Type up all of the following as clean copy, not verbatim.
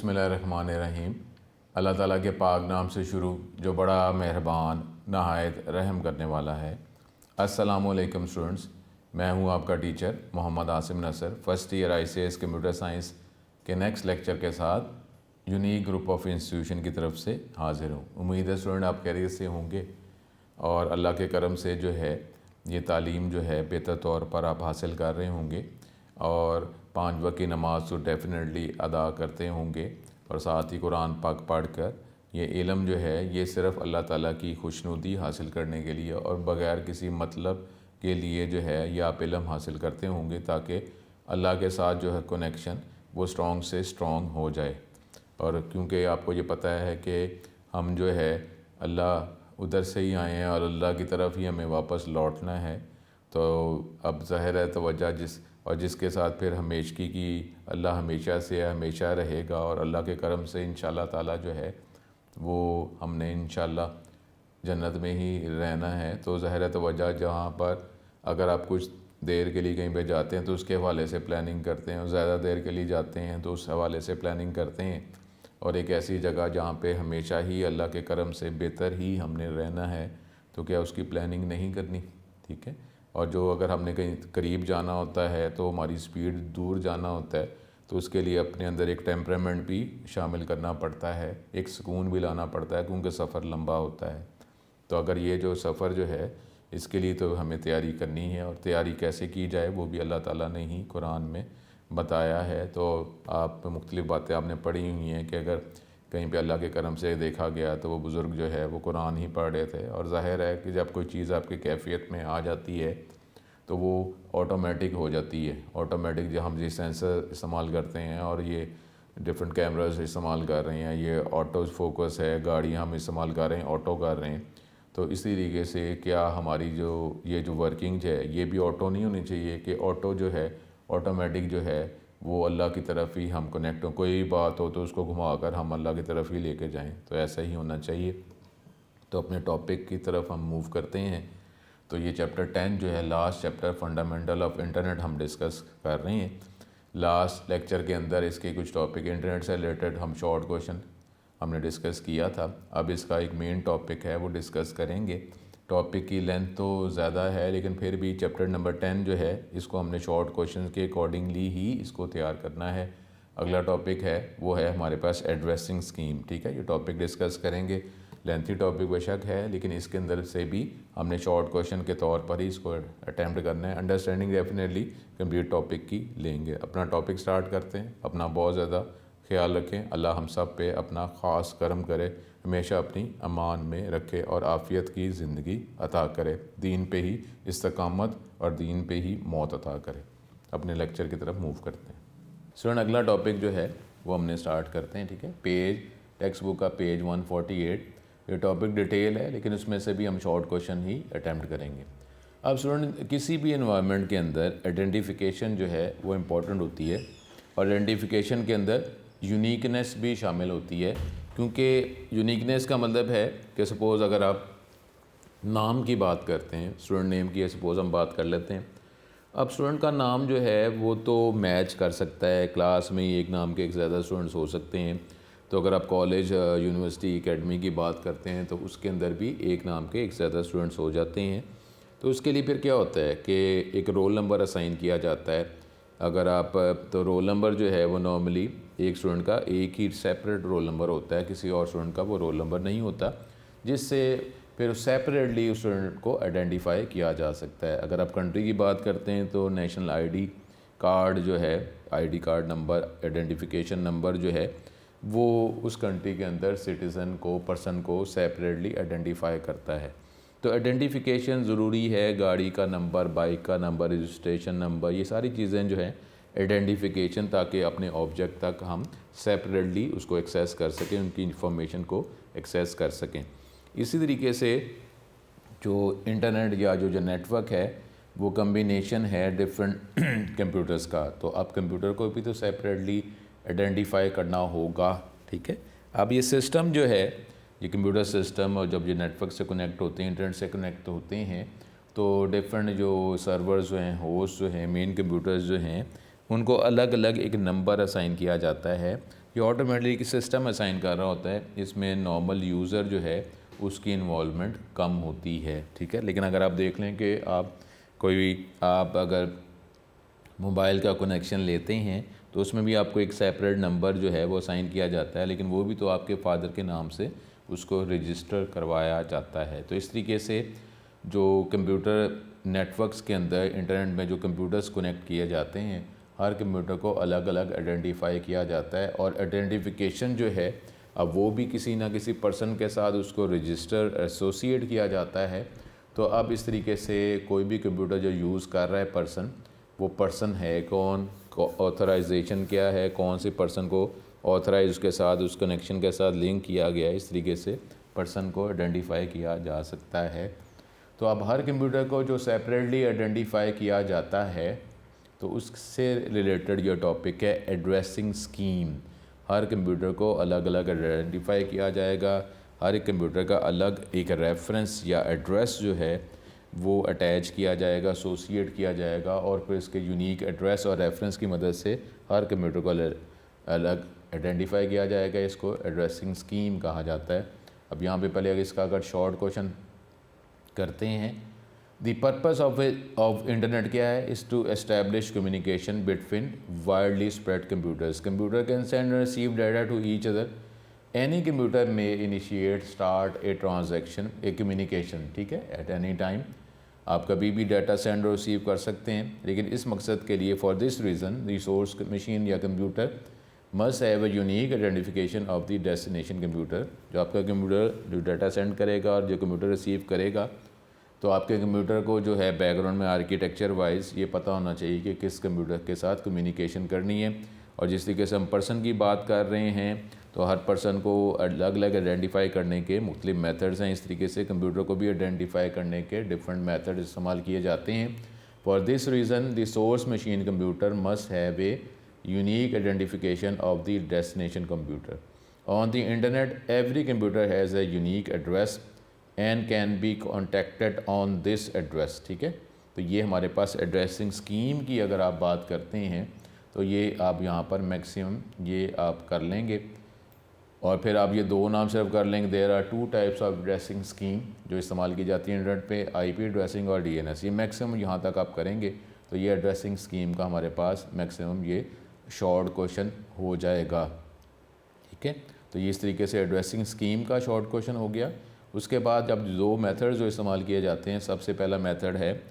बिस्मिल्लाहिर्रहमानिर्रहीम। अल्लाह ताला के पाक नाम से शुरू जो बड़ा मेहरबान नहायत रहम करने वाला है। अस्सलामुअलैकुम स्टूडेंट्स, मैं हूं आपका teacher Mohammad Asim Nasar, first year ICS computer science के नेक्स्ट लेक्चर के साथ यूनिक ग्रुप ऑफ इंस्टीट्यूशन की तरफ से हाज़िर हूँ। उम्मीद है स्टूडेंट आप खैरियत से होंगे और अल्लाह के करम से जो है ये तालीम जो है बेहतर तौर पर आप हासिल कर रहे होंगे और 5 वक्त की नमाज़ तो डेफ़िनेटली अदा करते होंगे और साथ ही कुरान पाक पढ़ कर ये इल्म जो है ये सिर्फ़ अल्लाह ताला की खुशनुदी हासिल करने के लिए और बग़ैर किसी मतलब के लिए जो है ये आप इल्म हासिल करते होंगे ताकि अल्लाह के साथ जो है कनेक्शन वो स्ट्रॉन्ग से स्ट्रॉन्ग हो जाए। और क्योंकि आपको ये पता है कि हम जो है अल्लाह उधर से ही आए हैं और अल्लाह की तरफ ही हमें वापस लौटना है, तो अब ज़ाहिर है तवज्जो जिसके साथ फिर हमेशगी की अल्लाह हमेशा से हमेशा रहेगा और अल्लाह के करम से इंशाअल्लाह ताला जो है वो हमने इंशाअल्लाह जन्नत में ही रहना है। तो ज़ाहिर है तवज्जो जहाँ पर अगर आप कुछ देर के लिए कहीं पे जाते हैं तो उसके हवाले से प्लानिंग करते हैं और ज़्यादा देर के लिए जाते हैं तो उस हवाले से प्लानिंग करते हैं। और एक ऐसी जगह जहाँ पे हमेशा ही अल्लाह के करम से बेहतर ही हमने रहना है तो क्या उसकी प्लानिंग नहीं करनी, ठीक है। और जो अगर हमने कहीं करीब जाना होता है तो हमारी स्पीड दूर जाना होता है तो उसके लिए अपने अंदर एक टेम्परामेंट भी शामिल करना पड़ता है, एक सुकून भी लाना पड़ता है क्योंकि सफ़र लंबा होता है। तो अगर ये जो सफ़र जो है इसके लिए तो हमें तैयारी करनी है और तैयारी कैसे की जाए वो भी अल्लाह ताला ने ही कुरान में बताया है। तो आप मुख्तलिफ़ बातें आपने पढ़ी हुई हैं कि अगर कहीं पे अल्लाह के करम से देखा गया तो वो बुज़ुर्ग जो है वो कुरान ही पढ़ रहे थे। और ज़ाहिर है कि जब कोई चीज़ आपकी कैफ़ियत में आ जाती है तो वो ऑटोमेटिक हो जाती है। ऑटोमेटिक जो हम ये सेंसर इस्तेमाल करते हैं और ये डिफरेंट कैमरास इस्तेमाल कर रहे हैं, ये ऑटो फोकस है, गाड़ियाँ हम इस्तेमाल कर रहे हैं, ऑटो कर रहे हैं, तो इसी तरीके से क्या हमारी जो ये जो वर्किंग है ये भी ऑटो नहीं होनी चाहिए कि ऑटो जो है ऑटोमेटिक जो है वो अल्लाह की तरफ ही हम कनेक्ट हों, कोई बात हो तो उसको घुमाकर हम अल्लाह की तरफ ही लेके जाएं, तो ऐसा ही होना चाहिए। तो अपने टॉपिक की तरफ हम मूव करते हैं। तो ये चैप्टर 10 जो है last chapter fundamental of internet हम डिस्कस कर रहे हैं। लास्ट लेक्चर के अंदर इसके कुछ टॉपिक इंटरनेट से रिलेटेड हम शॉर्ट क्वेश्चन हमने डिस्कस किया था। अब इसका एक मेन टॉपिक है वो डिस्कस करेंगे। टॉपिक की लेंथ तो ज़्यादा है लेकिन फिर भी चैप्टर नंबर 10 जो है इसको हमने शॉर्ट क्वेश्चन के अकॉर्डिंगली ही इसको तैयार करना है। अगला टॉपिक है वो है हमारे पास एड्रेसिंग स्कीम, ठीक है। ये टॉपिक डिस्कस करेंगे, लेंथी टॉपिक बेशक है लेकिन इसके अंदर से भी हमने शॉर्ट क्वेश्चन के तौर पर ही इसको अटैम्प्ट करना है। अंडरस्टैंडिंग डेफिनेटली कंप्लीट टॉपिक की लेंगे। अपना टॉपिक स्टार्ट करते हैं। अपना बहुत ज़्यादा ख्याल रखें, अल्लाह हम सब पे अपना ख़ास करम करे, हमेशा अपनी अमान में रखे और आफ़ियत की ज़िंदगी अता करे, दीन पे ही इस्तकामत और दीन पे ही मौत अता करे। अपने लेक्चर की तरफ मूव करते हैं। स्टूडेंट अगला टॉपिक जो है वो हमने स्टार्ट करते हैं, ठीक है। पेज टेक्स्ट बुक का पेज 148। ये टॉपिक डिटेल है लेकिन उसमें से भी हम शॉर्ट क्वेश्चन ही अटैम्प्ट करेंगे। अब स्टूडेंट किसी भी इन्वायरमेंट के अंदर आइडेंटिफिकेशन जो है वो इम्पॉर्टेंट होती है और आइडेंटिफिकेशन के अंदर यूनिकनेस भी शामिल होती है, क्योंकि यूनिकनेस का मतलब है कि सपोज़ अगर आप नाम की बात करते हैं, स्टूडेंट नेम की सपोज़ हम बात कर लेते हैं। अब स्टूडेंट का नाम जो है वो तो मैच कर सकता है, क्लास में ही एक नाम के एक ज़्यादा स्टूडेंट्स हो सकते हैं। तो अगर आप कॉलेज यूनिवर्सिटी एकेडमी की बात करते हैं तो उसके अंदर भी एक नाम के एक ज़्यादा स्टूडेंट्स हो जाते हैं। तो उसके लिए फिर क्या होता है कि एक रोल नंबर असाइन किया जाता है। अगर आप तो रोल नंबर जो है वो नॉर्मली एक स्टूडेंट का एक ही सेपरेट रोल नंबर होता है, किसी और स्टूडेंट का वो रोल नंबर नहीं होता, जिससे फिर सेपरेटली उस स्टूडेंट को आइडेंटिफाई किया जा सकता है। अगर आप कंट्री की बात करते हैं तो नेशनल आईडी कार्ड जो है, ID card number, identification number जो है वो उस कंट्री के अंदर सिटीज़न को, पर्सन को सेपरेटली आइडेंटिफाई करता है। तो आइडेंटिफिकेशन ज़रूरी है। गाड़ी का नंबर, बाइक का नंबर, रजिस्ट्रेशन नंबर, ये सारी चीज़ें जो हैं आइडेंटिफिकेशन, ताकि अपने ऑब्जेक्ट तक हम सेपरेटली उसको एक्सेस कर सकें, उनकी इंफॉर्मेशन को एक्सेस कर सकें। इसी तरीके से जो इंटरनेट या जो नेटवर्क है वो कम्बिनेशन है डिफरेंट कंप्यूटर्स का, तो अब कंप्यूटर को भी तो सेपरेटली आइडेंटिफाई करना होगा, ठीक है। अब ये सिस्टम जो है, ये कंप्यूटर सिस्टम, और जब ये नेटवर्क से कनेक्ट होते हैं, इंटरनेट से कनेक्ट होते हैं, तो डिफरेंट जो सर्वर्स जो हैं, होस्ट जो हैं, मेन कंप्यूटर्स जो हैं, उनको अलग अलग एक नंबर असाइन किया जाता है। ये ऑटोमेटिकली सिस्टम असाइन कर रहा होता है, इसमें नॉर्मल यूज़र जो है उसकी इन्वॉल्वमेंट कम होती है, ठीक है। लेकिन अगर आप देख लें कि आप अगर मोबाइल का कनेक्शन लेते हैं तो उसमें भी आपको एक सेपरेट नंबर जो है वो असाइन किया जाता है, लेकिन वो भी तो आपके फादर के नाम से उसको रजिस्टर करवाया जाता है। तो इस तरीके से जो कंप्यूटर नेटवर्क्स के अंदर इंटरनेट में जो कंप्यूटर्स कनेक्ट किए जाते हैं, हर कंप्यूटर को अलग अलग आइडेंटिफाई किया जाता है और आइडेंटिफिकेशन जो है अब वो भी किसी ना किसी पर्सन के साथ उसको रजिस्टर एसोसिएट किया जाता है। तो अब इस तरीके से कोई भी कंप्यूटर जो यूज़ कर रहा है पर्सन, वो पर्सन है कौन, ऑथराइजेशन क्या है, कौन से पर्सन को ऑथराइज उसके साथ उस कनेक्शन के साथ लिंक किया गया है, इस तरीके से पर्सन को आइडेंटिफाई किया जा सकता है। तो अब हर कंप्यूटर को जो सेपरेटली आइडेंटिफाई किया जाता है तो उससे रिलेटेड ये टॉपिक है एड्रेसिंग स्कीम। हर कंप्यूटर को अलग अलग आइडेंटिफाई किया जाएगा, हर एक कंप्यूटर का अलग एक रेफरेंस या एड्रेस जो है वो अटैच किया जाएगा, एसोसिएट किया जाएगा और फिर इसके यूनिक एड्रेस और रेफरेंस की मदद से हर कंप्यूटर को अलग आइडेंटिफाई किया जाएगा। इसको एड्रेसिंग स्कीम कहा जाता है। अब यहाँ पे पहले इसका अगर शॉर्ट क्वेश्चन करते हैं, द पर्पज़ ऑफ इंटरनेट क्या है, is to establish communication between widely spread computers. Computer can send and receive data to each other. Any computer may initiate start a transaction a communication, ठीक है, at any time. आप कभी भी data send और receive कर सकते हैं, लेकिन इस मकसद के लिए for this reason resource machine या computer must have a unique identification of the destination computer. जो आपका कंप्यूटर जो डाटा सेंड करेगा और जो कंप्यूटर रिसीव करेगा, तो आपके कंप्यूटर को जो है बैकग्राउंड में आर्किटेक्चर वाइज ये पता होना चाहिए कि किस कंप्यूटर के साथ कम्युनिकेशन करनी है। और जिस तरीके से हम पर्सन की बात कर रहे हैं तो हर पर्सन को अलग अलग आइडेंटिफाई करने के मुख्तलिफ मेथड्स हैं, इस तरीके से कंप्यूटर को भी आइडेंटिफाई करने के डिफरेंट मेथड इस्तेमाल किए जाते हैं। For this reason the source machine computer must have a unique identification of the destination computer. On the internet every computer has a unique address and can be contacted on this address, ठीक है। तो ये हमारे पास addressing scheme की अगर आप बात करते हैं तो ये आप यहाँ पर मैक्सिमम ये आप कर लेंगे और फिर आप ये दो नाम सिर्फ कर लेंगे। There are two types of addressing scheme जो इस्तेमाल की जाती है इंटरनेट पे, आईपी एड्रेसिंग और डीएनएस। ये मैक्सिमम यहाँ तक आप करेंगे तो ये एड्रेसिंग स्कीम का हमारे पास मैक्सिमम ये शॉर्ट क्वेश्चन हो जाएगा, ठीक है। तो ये इस तरीके से एड्रेसिंग स्कीम का शॉर्ट क्वेश्चन हो गया। उसके बाद अब दो मेथड जो इस्तेमाल किए जाते हैं, सबसे पहला मेथड है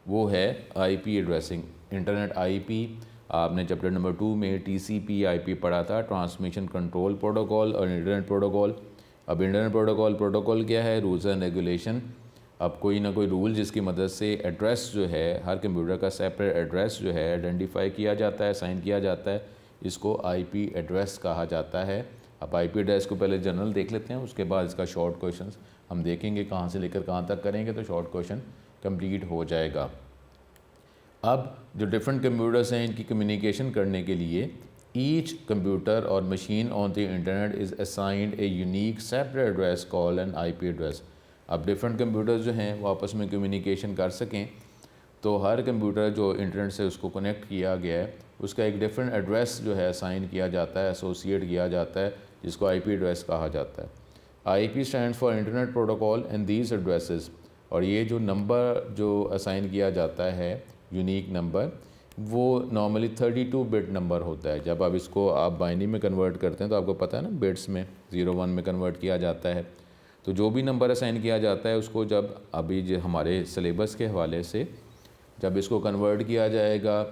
वो है आईपी एड्रेसिंग। इंटरनेट आईपी आपने चैप्टर नंबर 2 में टीसीपी आईपी पढ़ा था, ट्रांसमिशन कंट्रोल प्रोटोकॉल और इंटरनेट प्रोटोकॉल। अब इंटरनेट प्रोटोकॉल क्या है, रूल्स एंड रेगुलेशन। अब कोई ना कोई रूल जिसकी मदद से एड्रेस जो है हर कंप्यूटर का सेपरेट एड्रेस जो है आइडेंटिफाई किया जाता है, साइन किया जाता है, इसको आईपी एड्रेस कहा जाता है। अब आईपी एड्रेस को पहले जनरल देख लेते हैं, उसके बाद इसका शॉर्ट क्वेश्चन हम देखेंगे कहाँ से लेकर कहाँ तक करेंगे तो शॉर्ट क्वेश्चन कंप्लीट हो जाएगा। अब जो डिफरेंट कंप्यूटर्स हैं इनकी कम्युनिकेशन करने के लिए ईच कंप्यूटर और machine on the internet is assigned a unique separate address called an IP address. अब डिफरेंट कंप्यूटर्स जो हैं वो आपस में कम्युनिकेशन कर सकें तो हर कंप्यूटर जो इंटरनेट से उसको कनेक्ट किया गया है उसका एक डिफरेंट एड्रेस जो है असाइन किया जाता है, एसोसिएट किया जाता है, जिसको आईपी एड्रेस कहा जाता है। IP stands for internet protocol and these addresses. और ये जो नंबर जो असाइन किया जाता है यूनिक नंबर, वो नॉर्मली 32 बिट नंबर होता है। जब आप इसको आप बाइनरी में कन्वर्ट करते हैं तो आपको पता है ना, बिट्स में 0-1 में कन्वर्ट किया जाता है। तो जो भी नंबर असाइन किया जाता है उसको जब अभी जो हमारे सिलेबस के हवाले से जब इसको कन्वर्ट किया जाएगा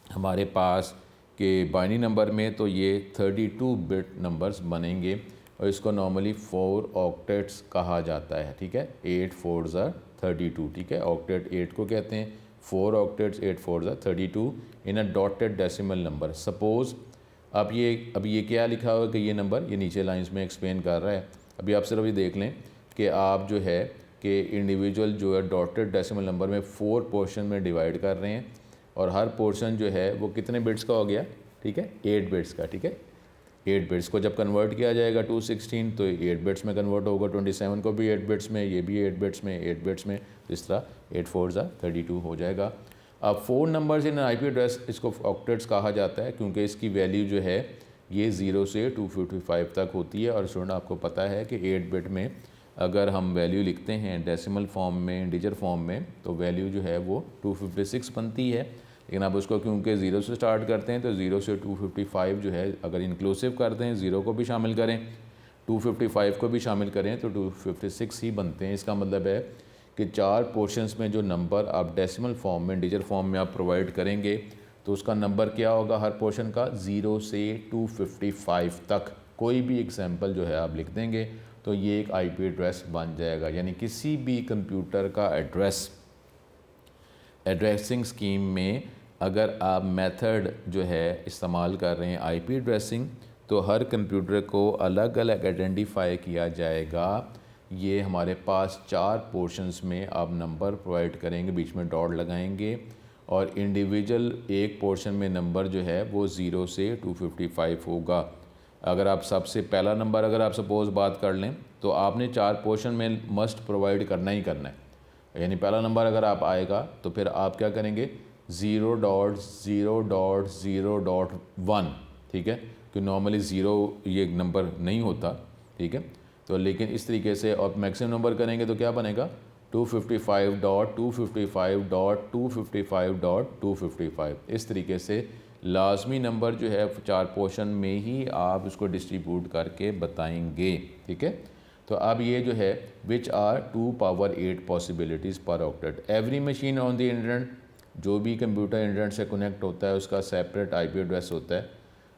हमारे पास के बाइनरी नंबर में, तो ये 32 बिट नंबर्स बनेंगे और इसको नॉर्मली 4 ऑक्टेट्स कहा जाता है, ठीक है। 8 4s are 32, ठीक है। ऑक्टेट 8 को कहते हैं, 4 octets 8 4s are 32 in a dotted decimal number. Suppose अब ये क्या लिखा हुआ है कि ये नंबर ये नीचे लाइंस में एक्सप्लेन कर रहा है। अभी आप सिर्फ ये देख लें कि आप जो है कि इंडिविजुअल जो है डॉटेड डेसिमल नंबर में 4 पोर्शन में डिवाइड कर रहे हैं और हर पोर्शन जो है वो कितने बिट्स का हो गया, ठीक है, 8 बिट्स का, ठीक है। 8 बिट्स को जब कन्वर्ट किया जाएगा 216 तो 8 बिट्स में कन्वर्ट होगा, 27 को भी 8 बिट्स में, ये भी 8 बिट्स में, 8 बिट्स में, इस तरह 8 4s are 32 हो जाएगा। अब 4 नंबर्स इन IP एड्रेस, इसको ऑक्टेट्स कहा जाता है क्योंकि इसकी वैल्यू जो है ये 0 से 255 तक होती है। और स्टूडेंट आपको पता है कि 8 बिट में अगर हम वैल्यू लिखते हैं डेसिमल फॉर्म में, इंटीजर फॉर्म में, तो वैल्यू जो है वो 256 बनती है। लेकिन आप उसको क्योंकि 0 से स्टार्ट करते हैं तो 0 से 255 जो है अगर इंक्लूसिव करते हैं, 0 को भी शामिल करें, 255 को भी शामिल करें तो 256 ही बनते हैं। इसका मतलब है कि 4 पोर्शंस में जो नंबर आप डेसिमल फॉर्म में, इंटीजर फॉर्म में आप प्रोवाइड करेंगे तो उसका नंबर क्या होगा हर पोर्शन का, 0 से 255 तक कोई भी एग्जाम्पल जो है आप लिख देंगे तो ये एक IP एड्रेस बन जाएगा। यानी किसी भी कंप्यूटर का एड्रेसिंग स्कीम में अगर आप मेथड जो है इस्तेमाल कर रहे हैं IP एड्रेसिंग, तो हर कंप्यूटर को अलग अलग आइडेंटिफाई किया जाएगा। ये हमारे पास 4 पोर्शंस में आप नंबर प्रोवाइड करेंगे, बीच में डॉट लगाएंगे और इंडिविजुअल एक पोर्शन में नंबर जो है वो 0 से 255 होगा। अगर आप सबसे पहला नंबर अगर आप सपोज़ बात कर लें तो आपने 4 पोर्शन में मस्ट प्रोवाइड करना ही करना है। यानी पहला नंबर अगर आप आएगा तो फिर आप क्या करेंगे, 0.0.0.1, ठीक है, कि नॉर्मली 0 ये नंबर नहीं होता, ठीक है। तो लेकिन इस तरीके से आप मैक्सिमम नंबर करेंगे तो क्या बनेगा, 255.255.255.255। इस तरीके से लाजमी नंबर जो है 4 पोर्शन में ही आप उसको डिस्ट्रीब्यूट करके बताएंगे, ठीक है। तो अब ये जो है विच आर 2 पावर 8 पॉसिबिलिटीज़ पर octet. Every machine on the internet, जो भी कंप्यूटर इंटरनेट से कनेक्ट होता है उसका सेपरेट IP एड्रेस होता है।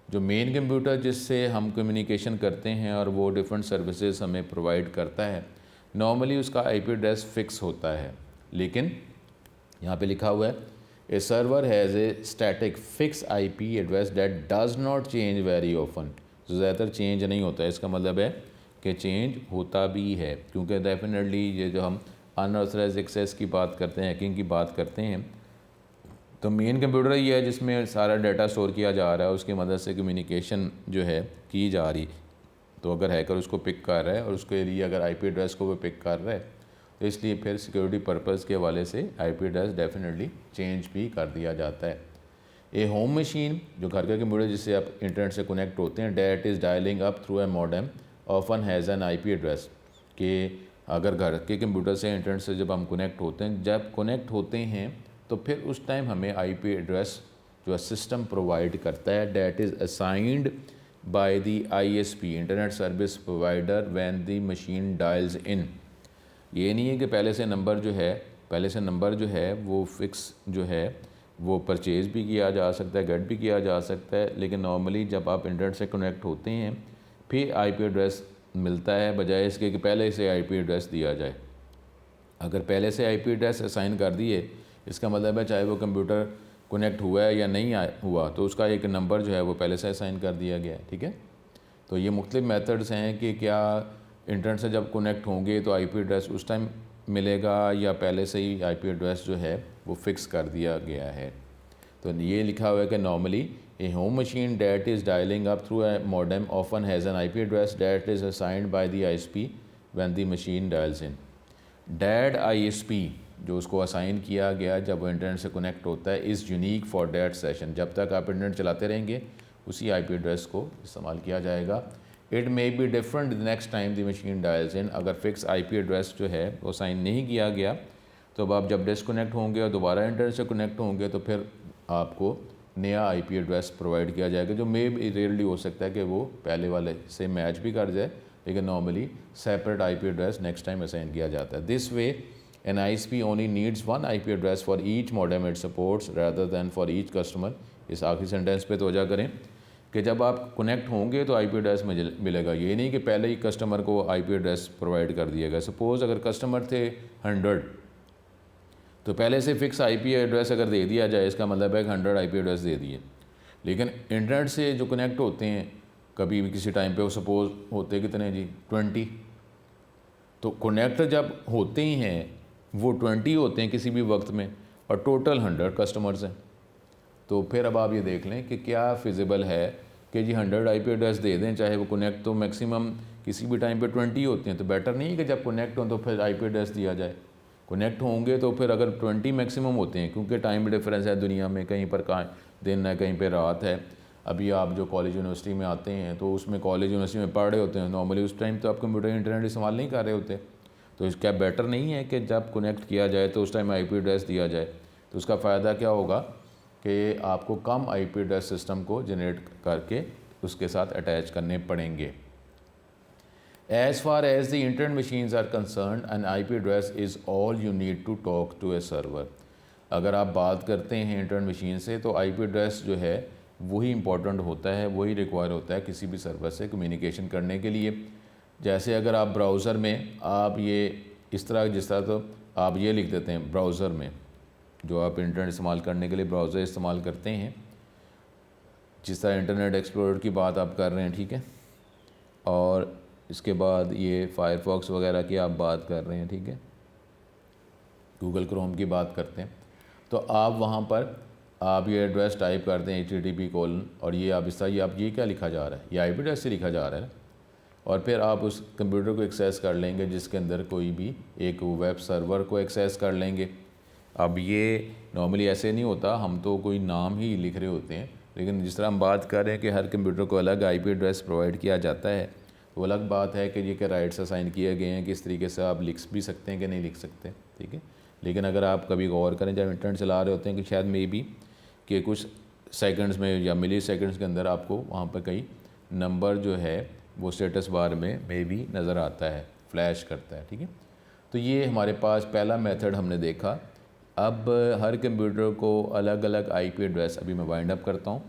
जो मेन कंप्यूटर जिससे हम कम्युनिकेशन करते हैं और वो डिफरेंट सर्विसेज हमें प्रोवाइड करता है, नॉर्मली उसका IP एड्रेस फिक्स होता है। लेकिन यहाँ पे लिखा हुआ है a server has a static fix IP address that does not change very often. जो ज़्यादातर चेंज नहीं होता है, इसका मतलब है कि चेंज होता भी है, क्योंकि डेफिनेटली ये जो हम अनऑथराइज्ड एक्सेस की बात करते हैं, हैकिंग की बात करते हैं, तो मेन कंप्यूटर ही है जिसमें सारा डाटा स्टोर किया जा रहा है, उसकी मदद से कम्युनिकेशन जो है की जा रही। तो अगर हैकर उसको पिक कर रहा है और उसके लिए अगर IP एड्रेस को वो पिक कर रहा है तो इसलिए फिर सिक्योरिटी पर्पज़ के हवाले से IP एड्रेस डेफिनेटली चेंज भी कर दिया जाता है। ए होम मशीन, जो घर का कंप्यूटर जिससे आप इंटरनेट से कनेक्ट होते हैं, that is dialling up through a modem often has an IP address. कि अगर घर के कंप्यूटर से इंटरनेट से जब हम कनेक्ट होते हैं, जब कनेक्ट होते हैं तो फिर उस टाइम हमें IP एड्रेस जो सिस्टम प्रोवाइड करता है, that is assigned by the ISP internet service provider when the machine dials in. ये नहीं है कि पहले से नंबर जो है वो फिक्स जो है वो परचेज़ भी किया जा सकता है, गेट भी किया जा सकता है। लेकिन नॉर्मली जब आप इंटरनेट से कनेक्ट होते हैं फिर IP एड्रेस मिलता है, बजाय इसके कि पहले से IP एड्रेस दिया जाए। अगर पहले से IP एड्रेस असाइन कर दिए, इसका मतलब है चाहे वो कंप्यूटर कनेक्ट हुआ है या नहीं हुआ, तो उसका एक नंबर जो है वो पहले से असाइन कर दिया गया है, ठीक है। तो ये मुख्तलिफ मेथड्स हैं कि क्या इंटरनेट से जब कनेक्ट होंगे तो IP एड्रेस उस टाइम मिलेगा या पहले से ही IP एड्रेस जो है वो फिक्स कर दिया गया है। तो ये लिखा हुआ है कि normally a home machine that is dialling up through a modem often has an IP address that is assigned by the ISP when the machine dials in. That ISP जो उसको असाइन किया गया जब वो इंटरनेट से connect होता है, is unique for that session. जब तक आप इंटरनेट चलाते रहेंगे उसी IP एड्रेस को इस्तेमाल किया जाएगा। It may be different the next time the machine dials in. अगर फिक्स IP एड्रेस जो है वो साइन नहीं किया गया तो अब आप जब डिसकनेक्ट होंगे और दोबारा इंटरनेट से कनेक्ट होंगे तो फिर आपको नया IP एड्रेस प्रोवाइड किया जाएगा, जो मे बी रेयरली हो सकता है कि वो पहले वाले से मैच भी कर जाए, लेकिन normally separate IP address next time assign किया जाता है। This way an ISP only needs one IP address for each modem it supports rather than for each customer. इस आखिरी सेंटेंस पे तवज्जो करें कि जब आप कनेक्ट होंगे तो IP एड्रेस मिलेगा। ये नहीं कि पहले ही कस्टमर को IP एड्रेस प्रोवाइड कर दिया गया। सपोज़ अगर कस्टमर थे 100 तो पहले से फिक्स IP एड्रेस अगर दे दिया जाए, इसका मतलब है कि 100 IP एड्रेस दे दिए। लेकिन इंटरनेट से जो कनेक्ट होते हैं कभी भी किसी टाइम पे वो सपोज़ होते कितने जी 20, तो कनेक्ट जब होते ही हैं वो 20 होते हैं किसी भी वक्त में और टोटल 100 कस्टमर्स हैं। तो फिर अब आप ये देख लें कि क्या फिजिबल है कि जी 100 IP एड्रेस दे दें, चाहे वो कनेक्ट तो मैक्सिमम किसी भी टाइम पे 20 होते हैं। तो बेटर नहीं है कि जब कनेक्ट हो तो फिर IP एड्रेस दिया जाए। कनेक्ट होंगे तो फिर अगर 20 मैक्सिमम होते हैं, क्योंकि टाइम डिफरेंस है दुनिया में, कहीं पर कहाँ दिन है कहीं पर रात है। अभी आप जो कॉलेज यूनिवर्सिटी में आते हैं तो उसमें कॉलेज यूनिवर्सिटी में पढ़ रहे होते हैं, नॉर्मली उस टाइम तो आप कंप्यूटर इंटरनेट इस्तेमाल नहीं कर रहे होते। तो क्या बेटर नहीं है कि जब कनेक्ट किया जाए तो उस टाइम आईपी एड्रेस दिया जाए? तो उसका फ़ायदा क्या होगा कि आपको कम आईपी एड्रेस सिस्टम को जनरेट करके उसके साथ अटैच करने पड़ेंगे। As far as the internet machines are concerned, an IP address is all you need to talk to a server। अगर आप बात करते हैं इंटरनेट मशीन से तो आईपी एड्रेस जो है वही इंपॉर्टेंट होता है, वही रिक्वायर होता है किसी भी सर्वर से कम्युनिकेशन करने के लिए। जैसे अगर आप ब्राउज़र में आप ये इस तरह जिस तरह तो आप ये लिख देते हैं ब्राउज़र में, जो आप इंटरनेट इस्तेमाल करने के लिए ब्राउज़र इस्तेमाल करते हैं, जिस तरह इंटरनेट एक्सप्लोरर की बात आप कर रहे हैं, ठीक है, और इसके बाद ये फायरफॉक्स वगैरह की आप बात कर रहे हैं, ठीक है, गूगल क्रोम की बात करते हैं, तो आप वहाँ पर आप ये एड्रेस टाइप करते हैं http:/, और ये आप इस तरह ये क्या लिखा जा रहा है, ये आईपी एड्रेस से लिखा जा रहा है, और फिर आप उस कंप्यूटर को एक्सेस कर लेंगे जिसके अंदर कोई भी एक वेब सर्वर को एक्सेस कर लेंगे। अब ये नॉर्मली ऐसे नहीं होता, हम तो कोई नाम ही लिख रहे होते हैं, लेकिन जिस तरह हम बात कर रहे हैं कि हर कंप्यूटर को अलग आईपी एड्रेस प्रोवाइड किया जाता है, तो अलग बात है कि ये के राइट्स असाइन किए गए हैं, किस तरीके से आप लिख भी सकते हैं कि नहीं लिख सकते, ठीक है। लेकिन अगर आप कभी गौर करें जब इंटरनेट चला रहे होते हैं कि शायद मे बी कि कुछ सेकंड्स में या मिली सेकंड्स के अंदर आपको वहाँ पर कई नंबर जो है वो स्टेटस बार में मे भी नज़र आता है, फ्लैश करता है, ठीक है। तो ये हमारे पास पहला मेथड हमने देखा। अब हर कंप्यूटर को अलग अलग आईपी एड्रेस, अभी मैं वाइंड अप करता हूँ,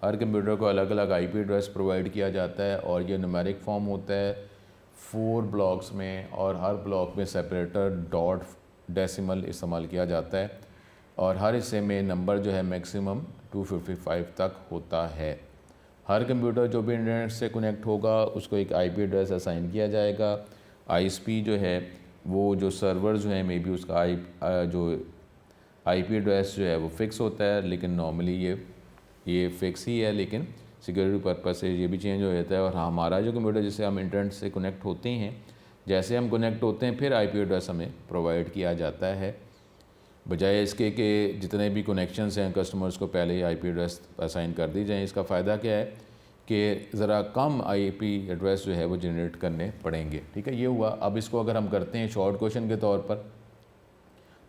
हर कंप्यूटर को अलग अलग आईपी एड्रेस प्रोवाइड किया जाता है और ये न्यूमेरिक फॉर्म होता है 4 ब्लॉक्स में, और हर ब्लॉक में सेपरेटर डॉट डेसिमल इस्तेमाल किया जाता है, और हर हिस्से में नंबर जो है मैक्सिमम 255 तक होता है। हर कंप्यूटर जो भी इंटरनेट से कनेक्ट होगा उसको एक आईपी एड्रेस असाइन किया जाएगा। आईएसपी जो है वो जो सर्वर जो है मे बी उसका जो आईपी एड्रेस जो है वो फ़िक्स होता है, लेकिन नॉर्मली ये फ़िक्स ही है, लेकिन सिक्योरिटी पर्पस से ये भी चेंज हो जाता है। और हमारा जो कंप्यूटर जिससे हम इंटरनेट से कनेक्ट होते हैं, जैसे हम कनेक्ट होते हैं फिर आईपी एड्रेस हमें प्रोवाइड किया जाता है, बजाय इसके कि जितने भी कनेक्शंस हैं कस्टमर्स को पहले ही आईपी एड्रेस असाइन कर दी जाए। इसका फ़ायदा क्या है कि ज़रा कम आईपी एड्रेस जो है वो जनरेट करने पड़ेंगे, ठीक है। ये हुआ। अब इसको अगर हम करते हैं शॉर्ट क्वेश्चन के तौर पर,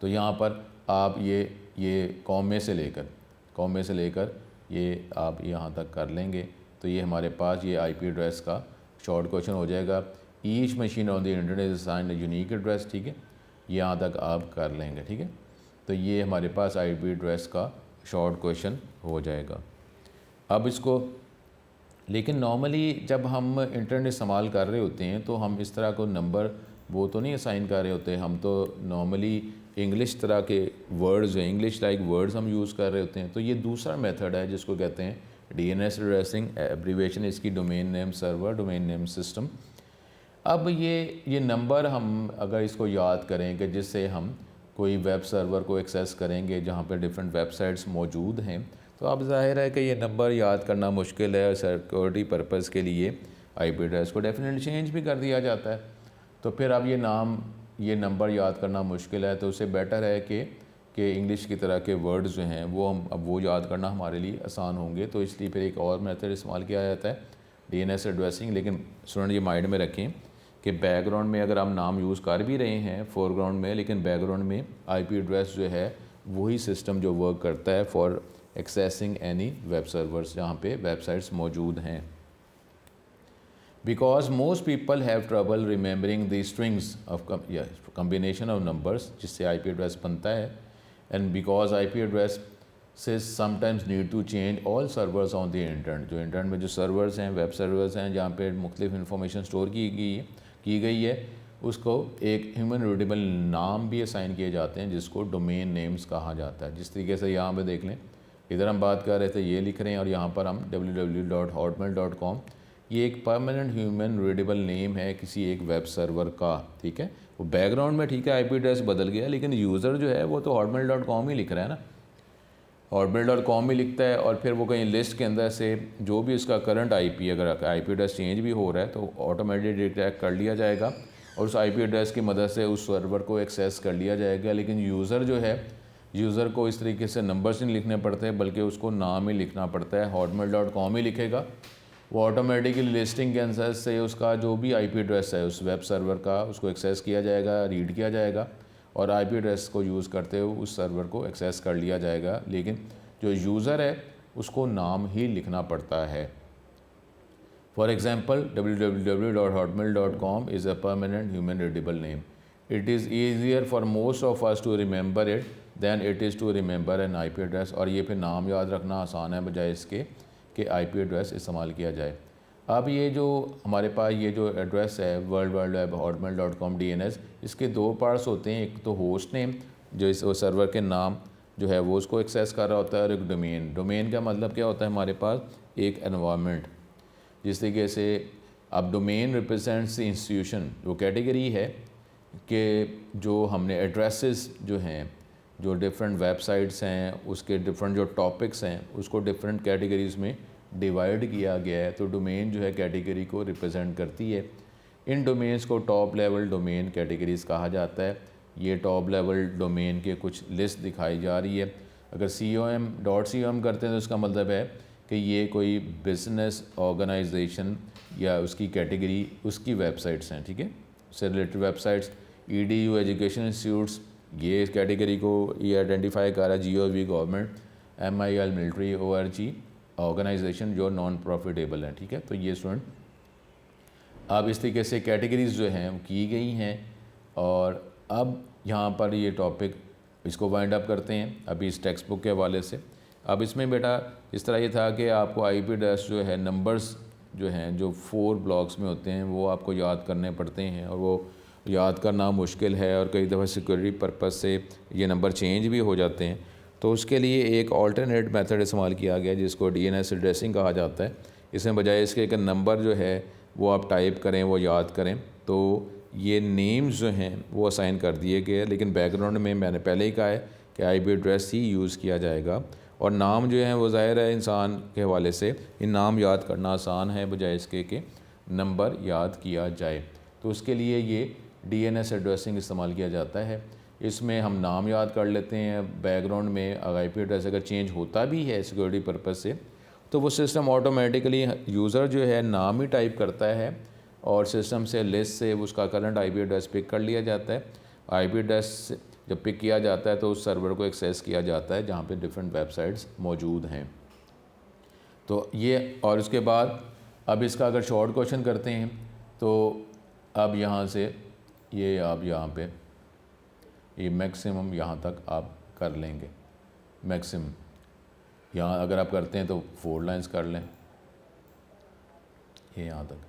तो यहाँ पर आप ये कॉम में से लेकर ये आप यहाँ तक कर लेंगे, तो ये हमारे पास ये आईपी एड्रेस का शॉर्ट क्वेश्चन हो जाएगा। Each machine on the internet is assigned unique address, ठीक है, यहाँ तक आप कर लेंगे, ठीक है। तो ये हमारे पास आईपी एड्रेस का शॉर्ट क्वेश्चन हो जाएगा। अब इसको, लेकिन नॉर्मली जब हम इंटरनेट इस्तेमाल कर रहे होते हैं तो हम इस तरह को नंबर वो तो नहीं असाइन कर रहे होते, हम तो नॉर्मली इंग्लिश तरह के वर्ड्स हैं, इंग्लिश लाइक वर्ड्स हम यूज़ कर रहे होते हैं। तो ये दूसरा मेथड है जिसको कहते हैं डीएनएस एड्रेसिंग, एब्रीवेशन इसकी domain name server, domain name system. अब ये नंबर हम अगर इसको याद करें कि जिससे हम कोई वेब सर्वर को एक्सेस करेंगे जहाँ पे डिफरेंट वेबसाइट्स मौजूद हैं, तो अब जाहिर है कि ये नंबर याद करना मुश्किल है, और सिक्योरिटी पर्पज़ के लिए आईपी एड्रेस को डेफिनेटली चेंज भी कर दिया जाता है। तो फिर अब ये नंबर याद करना मुश्किल है, तो उससे बेटर है कि इंग्लिश की तरह के वर्ड्स जो हैं वो हम अब वो याद करना हमारे लिए आसान होंगे। तो इसलिए फिर एक और मेथड इस्तेमाल किया जाता है डीएनएस एड्रेसिंग। लेकिन स्टूडेंट ये माइंड में रखें कि बैकग्राउंड में अगर हम नाम यूज़ कर भी रहे हैं फोरग्राउंड में, लेकिन बैकग्राउंड में आईपी एड्रेस जो है वही सिस्टम जो वर्क करता है for accessing any web servers जहाँ पे वेबसाइट्स मौजूद हैं। Because most people have trouble remembering the strings of combination of numbers जिससे IP address बनता है, and because IP addresses sometimes need to change all servers on the internet, जो internet में जो सर्वर्स हैं, वेब सर्वर्स हैं जहाँ पे मुख्तलिफ इंफॉर्मेशन स्टोर की गई है, उसको एक ह्यूमन रीडेबल नाम भी असाइन किए जाते हैं जिसको डोमेन नेम्स कहा जाता है। जिस तरीके से यहाँ पे देख लें, इधर हम बात कर रहे थे ये लिख रहे हैं, और यहाँ पर हम www.hotmail.com, ये एक परमानेंट ह्यूमन रीडेबल नेम है किसी एक वेब सर्वर का, ठीक है। वो बैकग्राउंड में ठीक है आईपी एड्रेस बदल गया, लेकिन यूज़र जो है वो तो hotmail.com ही लिख रहा है ना, hotmail.com ही लिखता है, और फिर वो कहीं लिस्ट के अंदर से जो भी उसका करंट आईपी, अगर आईपी एड्रेस चेंज भी हो रहा है तो ऑटोमेटिक डिटेक्ट कर लिया जाएगा, और उस आईपी एड्रेस की मदद से उस सर्वर को एक्सेस कर लिया जाएगा। लेकिन यूज़र जो है, यूज़र को इस तरीके से नंबर्स नहीं लिखने पड़ते बल्कि उसको नाम ही लिखना पड़ता है। hotmail.com ही लिखेगा, वो ऑटोमेटिकली लिस्टिंग के आंसर से उसका जो भी आईपी एड्रेस है उस वेब सर्वर का, उसको एक्सेस किया जाएगा, रीड किया जाएगा और आईपी एड्रेस को यूज़ करते हुए उस सर्वर को एक्सेस कर लिया जाएगा। लेकिन जो यूज़र है उसको नाम ही लिखना पड़ता है। For example, www.hotmail.com is a permanent human readable name. It is easier for most of us to remember it than it is to remember an I P address. और ये फिर नाम याद रखना आसान है बजाय इसके कि आईपी एड्रेस इस्तेमाल किया जाए। अब ये जो हमारे पास ये जो एड्रेस है worldwideweb@hotmail.com DNS, इसके दो पार्ट्स होते हैं। एक तो होस्ट नेम जो इस सर्वर के नाम जो है वो उसको एक्सेस कर रहा होता है, और एक डोमेन। डोमेन का मतलब क्या होता है, हमारे पास एक एनवायरनमेंट। जिस तरीके से अब डोमेन रिप्रेजेंट्स द इंस्टीट्यूशन, वो कैटेगरी है कि जो हमने एड्रेसेस जो हैं, जो डिफरेंट वेबसाइट्स हैं, उसके डिफरेंट जो टॉपिक्स हैं उसको डिफरेंट कैटेगरीज़ में डिवाइड किया गया है। तो डोमेन जो है कैटेगरी को रिप्रेजेंट करती है। इन डोमेन्स को टॉप लेवल डोमेन कैटेगरीज़ कहा जाता है। ये टॉप लेवल डोमेन के कुछ लिस्ट दिखाई जा रही है। अगर .com करते हैं तो उसका मतलब है कि ये कोई बिज़नेस ऑर्गेनाइजेशन या उसकी कैटेगरी उसकी वेबसाइट्स हैं, ठीक है, उससे related websites. EDU education institutes, ये इस कैटेगरी को ये आइडेंटिफाई कर रहा है। GOV government, MIL military, ORG organisation जो नॉन प्रॉफिटेबल हैं, ठीक है। तो ये स्टूडेंट अब इस तरीके से कैटेगरीज़ जो हैं वो की गई हैं। और अब यहाँ पर ये टॉपिक इसको वाइंड अप करते हैं अभी इस टेक्स्ट बुक के हवाले से। अब इसमें बेटा इस तरह ये था कि आपको आईपी एड्रेस जो है, नंबर्स जो हैं जो 4 ब्लॉक्स में होते हैं वो आपको याद करने पड़ते हैं, और वो याद करना मुश्किल है और कई दफ़ा सिक्योरिटी पर्पज़ से ये नंबर चेंज भी हो जाते हैं। तो उसके लिए एक ऑल्टरनेट मेथड इस्तेमाल किया गया जिसको DNS एड्रेसिंग कहा जाता है। इसमें बजाय इसके एक नंबर जो है वो आप टाइप करें, वो याद करें, तो ये नेम्स जो हैं वो असाइन कर दिए गए। लेकिन बैकग्राउंड में मैंने पहले ही कहा है कि आईपी एड्रेस ही यूज़ किया जाएगा। और नाम जो है वो ज़ाहिर है इंसान के हवाले से इन नाम याद करना आसान है बजाय इसके कि नंबर याद किया जाए। तो उसके लिए ये DNS एड्रेसिंग इस्तेमाल किया जाता है। इसमें हम नाम याद कर लेते हैं, बैकग्राउंड में आईपी एड्रेस अगर चेंज होता भी है सिक्योरिटी पर्पज़ से तो वो सिस्टम ऑटोमेटिकली यूज़र जो है नाम ही टाइप करता है और सिस्टम से लिस्ट से उसका करंट आईपी एड्रेस पिक कर लिया जाता है। आईपी एड्रेस जब पिक किया जाता है तो उस सर्वर को एक्सेस किया जाता है जहाँ पे डिफरेंट वेबसाइट्स मौजूद हैं। तो ये, और उसके बाद अब इसका अगर शॉर्ट क्वेश्चन करते हैं तो अब यहाँ से ये आप यहाँ पे ये मैक्सिमम यहाँ तक आप कर लेंगे। मैक्सिमम यहाँ अगर आप करते हैं तो 4 लाइन्स कर लें, ये यहाँ तक।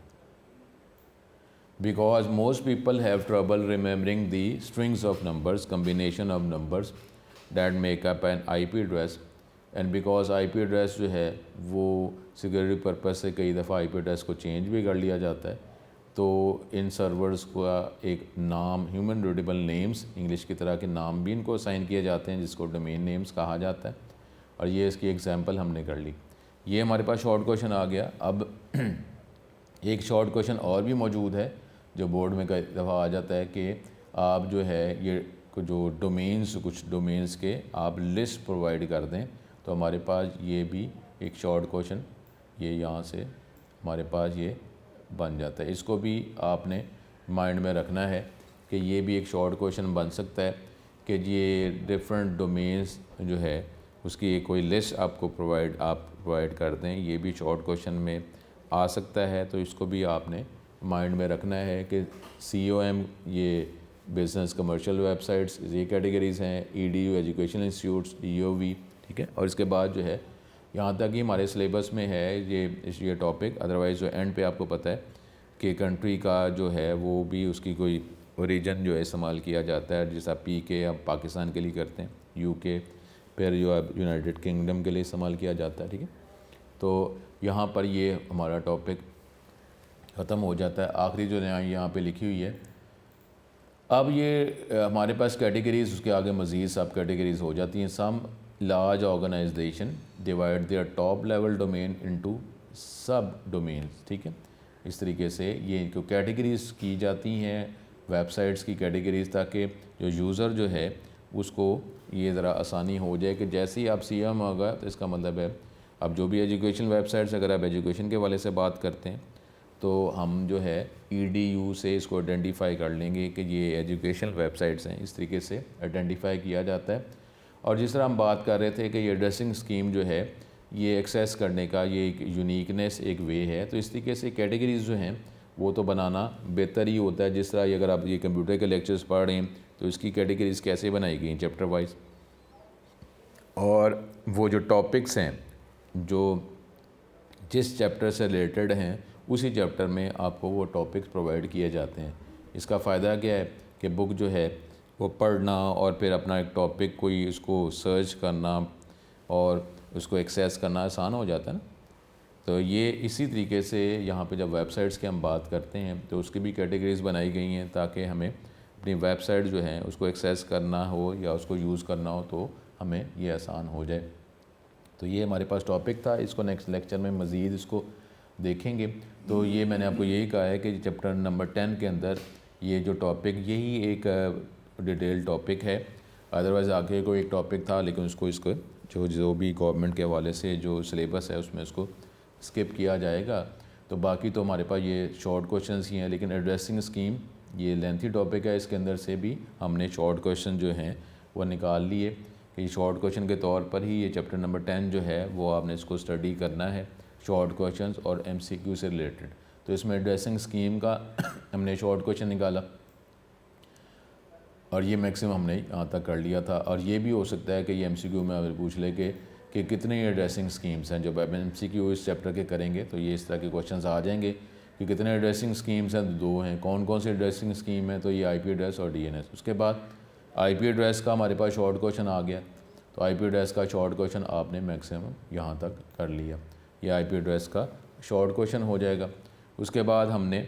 Because most people have trouble remembering the strings of numbers, combination of numbers that make up an IP address, and because IP address जो है वो सिक्योरिटी पर्पज़ से कई दफ़ा IP address को चेंज भी कर लिया जाता है, तो इन सर्वर्स का एक नाम, ह्यूमन रीडेबल नेम्स, इंग्लिश की तरह के नाम भी इनको असाइन किए जाते हैं जिसको डोमेन नेम्स कहा जाता है। और ये इसकी एग्जांपल हमने कर ली। ये हमारे पास शॉर्ट क्वेश्चन आ गया। अब एक शॉर्ट क्वेश्चन और भी मौजूद है जो बोर्ड में कई दफ़ा आ जाता है कि आप जो है ये जो डोमेन्स, कुछ डोमेन्स के आप लिस्ट प्रोवाइड कर दें। तो हमारे पास ये भी एक शॉर्ट क्वेश्चन ये यहाँ से हमारे पास ये बन जाता है। इसको भी आपने माइंड में रखना है कि ये भी एक शॉर्ट क्वेश्चन बन सकता है कि ये डिफरेंट डोमेन्स जो है उसकी एक कोई लिस्ट आपको प्रोवाइड कर दें। ये भी शॉर्ट क्वेश्चन में आ सकता है, तो इसको भी आपने माइंड में रखना है कि COM ये बिज़नेस कमर्शियल वेबसाइट्स ये कैटेगरीज़ हैं, EDU एजुकेशन इंस्टीट्यूट्स, DOV, ठीक है। और इसके बाद जो है यहाँ तक ही हमारे सिलेबस में है ये टॉपिक। अदरवाइज़ जो एंड पे आपको पता है कि कंट्री का जो है वो भी उसकी कोई ओरिजिन जो है इस्तेमाल किया जाता है, जैसा PK आप पाकिस्तान के लिए करते हैं, UK फिर जो यूनाइटेड किंगडम के लिए इस्तेमाल किया जाता है, ठीक है। तो यहाँ पर ये हमारा टॉपिक ख़त्म हो जाता है। आखिरी जो यहाँ पे लिखी हुई है, अब ये हमारे पास कैटेगरीज़, उसके आगे मज़ीद सब कैटेगरीज़ हो जाती हैं। Some large organization divide their top level domain into sub domains, ठीक है। इस तरीके से ये इनको कैटेगरीज़ की जाती हैं वेबसाइट्स की कैटेगरीज, ताकि जो यूज़र जो है उसको ये ज़रा आसानी हो जाए कि जैसे ही आप CM होगा तो इसका मतलब है अब जो भी एजुकेशन वेबसाइट्स, अगर आप एजुकेशन के वाले से बात करते हैं तो हम जो है EDU से इसको आइडेंटिफाई कर लेंगे कि ये एजुकेशन वेबसाइट्स हैं, इस तरीके से आइडेंटिफाई किया जाता है। और जिस तरह हम बात कर रहे थे कि ये एड्रेसिंग स्कीम जो है ये एक्सेस करने का ये एक यूनिकनेस एक वे है, तो इस तरीके से कैटेगरीज जो हैं वो तो बनाना बेहतर ही होता है। जिस तरह अगर आप ये कंप्यूटर के लेक्चर्स पढ़ रहे हैं तो इसकी कैटेगरीज कैसे बनाई गई हैं चैप्टर वाइज, और वो जो टॉपिक्स हैं जो जिस चैप्टर से रिलेटेड हैं उसी चैप्टर में आपको वो टॉपिक्स प्रोवाइड किए जाते हैं। इसका फ़ायदा क्या है कि बुक जो है वो पढ़ना और फिर अपना एक टॉपिक कोई उसको सर्च करना और उसको एक्सेस करना आसान हो जाता है ना। तो ये इसी तरीके से यहाँ पे जब वेबसाइट्स की हम बात करते हैं तो उसकी भी कैटेगरीज बनाई गई हैं ताकि हमें अपनी वेबसाइट जो है उसको एक्सेस करना हो या उसको यूज़ करना हो तो हमें ये आसान हो जाए। तो ये हमारे पास टॉपिक था, इसको नेक्स्ट लेक्चर में मज़ीद इसको देखेंगे। तो ये मैंने आपको यही कहा है कि चैप्टर नंबर 10 के अंदर ये जो टॉपिक यही एक डिटेल टॉपिक है। अदरवाइज़ आगे कोई एक टॉपिक था लेकिन उसको इसको जो भी गवर्नमेंट के हवाले से जो सिलेबस है उसमें उसको स्किप किया जाएगा। तो बाकी तो हमारे पास ये शॉर्ट क्वेश्चंस ही हैं, लेकिन एड्रेसिंग स्कीम ये लेंथी टॉपिक है, इसके अंदर से भी हमने शॉर्ट क्वेश्चन जो हैं वो निकाल लिए कि शॉर्ट क्वेश्चन के तौर पर ही ये चैप्टर नंबर 10 जो है वो आपने इसको स्टडी करना है, शॉर्ट क्वेश्चंस और MCQ से रिलेटेड। तो इसमें एड्रेसिंग स्कीम का हमने शॉर्ट क्वेश्चन निकाला और ये मैक्सिमम हमने यहाँ तक कर लिया था। और ये भी हो सकता है कि ये MCQ में अगर पूछ ले कि कितने एड्रेसिंग स्कीम्स हैं। जब आप MCQ इस चैप्टर के करेंगे तो ये इस तरह के क्वेश्चंस आ जाएंगे कि कितने एड्रेसिंग स्कीम्स हैं, 2 हैं, कौन कौन सी एड्रेसिंग स्कीम है, तो ये IP एड्रेस और DNS। उसके बाद IP एड्रेस का हमारे पास शॉर्ट क्वेश्चन आ गया, तो IP एड्रेस का शॉर्ट क्वेश्चन आपने मैक्सिमम यहाँ तक कर लिया, ये IP एड्रेस का शॉर्ट क्वेश्चन हो जाएगा। उसके बाद हमने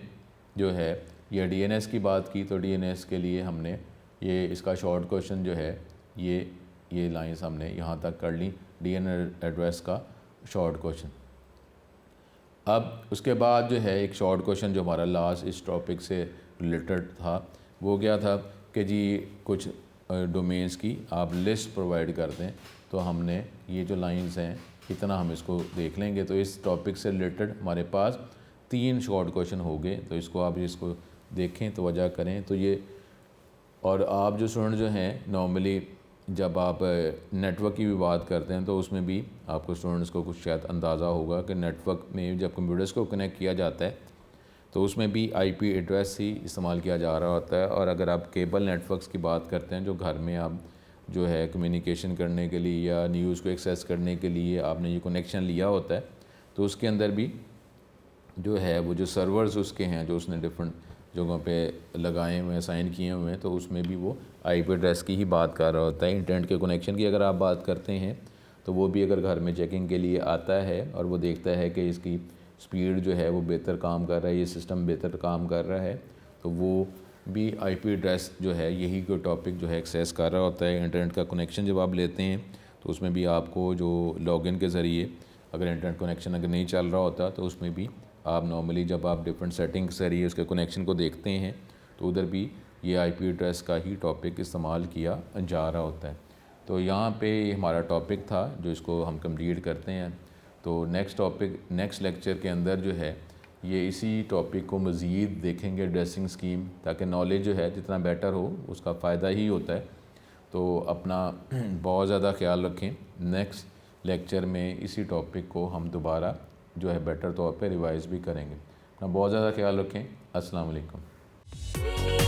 जो है ये DNS की बात की, तो DNS के लिए हमने ये इसका शॉर्ट क्वेश्चन जो है ये लाइंस हमने यहाँ तक कर ली, DNS एड्रेस का शॉर्ट क्वेश्चन। अब उसके बाद जो है एक शॉर्ट क्वेश्चन जो हमारा लास्ट इस टॉपिक से रिलेटेड था वो क्या था कि जी कुछ डोमेन्स की आप लिस्ट प्रोवाइड कर दें। तो हमने ये जो लाइंस हैं इतना हम इसको देख लेंगे। तो इस टॉपिक से रिलेटेड हमारे पास 3 शॉर्ट क्वेश्चन हो गए, तो इसको आप इसको देखें तो वजह करें। तो ये और आप जो स्टूडेंट जो हैं नॉर्मली जब आप नेटवर्क की भी बात करते हैं तो उसमें भी आपको स्टूडेंट्स को कुछ शायद अंदाज़ा होगा कि नेटवर्क में जब कंप्यूटर्स को कनेक्ट किया जाता है तो उसमें भी IP एड्रेस ही इस्तेमाल किया जा रहा होता है। और अगर आप केबल नेटवर्क्स की बात करते हैं जो घर में आप जो है कम्युनिकेशन करने के लिए या न्यूज़ को एक्सेस करने के लिए आपने ये कनेक्शन लिया होता है, तो उसके अंदर भी जो है वो जो सर्वर्स उसके हैं जो उसने डिफरेंट जगहों पे लगाए हुए हैं, साइन किए हुए हैं, तो उसमें भी वो IP एड्रेस की ही बात कर रहा होता है। इंटरनेट के कनेक्शन की अगर आप बात करते हैं तो वो भी अगर घर में चेकिंग के लिए आता है और वो देखता है कि इसकी स्पीड जो है वो बेहतर काम कर रहा है, ये सिस्टम बेहतर काम कर रहा है, तो वो भी IP एड्रेस जो है यही कोई टॉपिक जो है एक्सेस कर रहा होता है। इंटरनेट का कनेक्शन जब आप लेते हैं तो उसमें भी आपको जो लॉगिन के ज़रिए अगर इंटरनेट कनेक्शन अगर नहीं चल रहा होता तो उसमें भी आप नॉर्मली जब आप डिफरेंट सेटिंग्स के ज़रिए उसके कनेक्शन को देखते हैं तो उधर भी ये IP एड्रेस का ही टॉपिक इस्तेमाल किया जा रहा होता है। तो यहाँ पे हमारा टॉपिक था जो इसको हम कंप्लीट करते हैं। तो नेक्स्ट लेक्चर के अंदर जो है ये इसी टॉपिक को मज़ीद देखेंगे, एड्रेसिंग स्कीम, ताकि नॉलेज जो है जितना बेटर हो उसका फ़ायदा ही होता है। तो अपना बहुत ज़्यादा ख्याल रखें। नेक्स्ट लेक्चर में इसी टॉपिक को हम दोबारा जो है बेटर तौर पे रिवाइज़ भी करेंगे। अपना बहुत ज़्यादा ख्याल रखें। अस्सलाम वालेकुम।